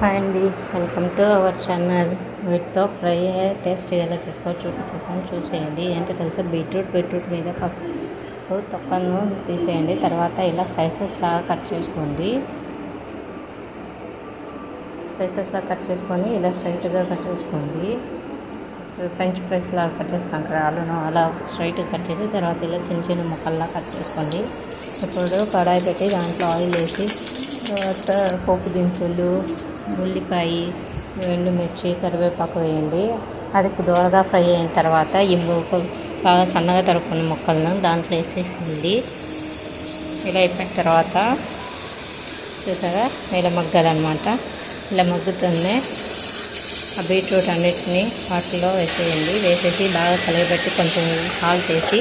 Hi అండి, welcome to our channel. వీటితో fry taste ఎలా చేసుకోవాలో చూపించేసాను, చూసేయండి. ఏంటో తెలుసా, బీట్రూట్ మీద ఫస్ట్ తొక్కను తీసేయండి. తర్వాత ఇలా స్లైసెస్ లాగా కట్ చేసుకోండి. ఇలా స్ట్రైట్గా కట్ చేసుకోండి. ఫ్రెంచ్ ఫ్రైస్ లాగా కట్ చేస్తాం కదా, అలా స్ట్రైట్గా కట్ చేసి తర్వాత ఇలా చిన్న చిన్న ముక్కల్లా కట్ చేసుకోండి. ఇప్పుడు కడాయి పెట్టి దాంట్లో ఆయిల్ వేసి తర్వాత పోపు దినుసులు, ఉల్లిపాయ, ఎండుమిర్చి, కరివేపాకు వేయండి. అది దోరగా ఫ్రై అయిన తర్వాత ఈ బాగా సన్నగా తరుక్కున్న ముక్కలను దాంట్లో వేసేసింది. ఇలా అయిపోయిన తర్వాత చూసారా, ఇలా మగ్గాలన్నమాట. ఇలా మగ్గుతుంది. ఆ బీట్రూట్ అన్నిటిని వాటిలో వేసేయండి. వేసేసి బాగా కలగబెట్టి కొంచెం సాల్ట్ వేసి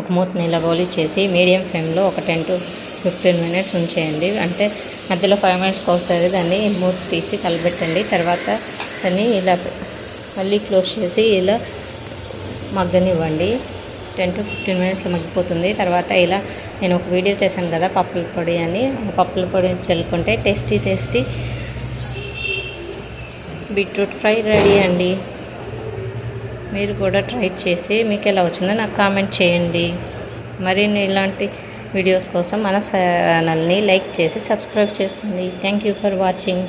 ఒక మూత నిలబోలి చేసి మీడియం ఫ్లేమ్లో ఒక 10 to 15 minutes ఉంచేయండి. అంటే మధ్యలో 5 minutesకి వస్తుంది. దాన్ని మూత తీసి కలబెట్టండి. తర్వాత దాన్ని ఇలా మళ్ళీ క్లోజ్ చేసి ఇలా మగ్గనివ్వండి. 10 to 15 minutesలో మగ్గిపోతుంది. తర్వాత ఇలా నేను ఒక వీడియో చేశాను కదా, పప్పుల పొడి అని. పప్పుల పొడి చల్లుకుంటే టేస్టీ బీట్రూట్ ఫ్రై రెడీ అండి. మీరు కూడా ట్రై చేసి మీకు ఎలా వచ్చిందో నాకు కామెంట్ చేయండి. మరిన్ని ఇలాంటి వీడియోస్ కోసం మన ఛానల్ని లైక్ చేసి సబ్స్క్రైబ్ చేసుకోండి. Thank you for watching.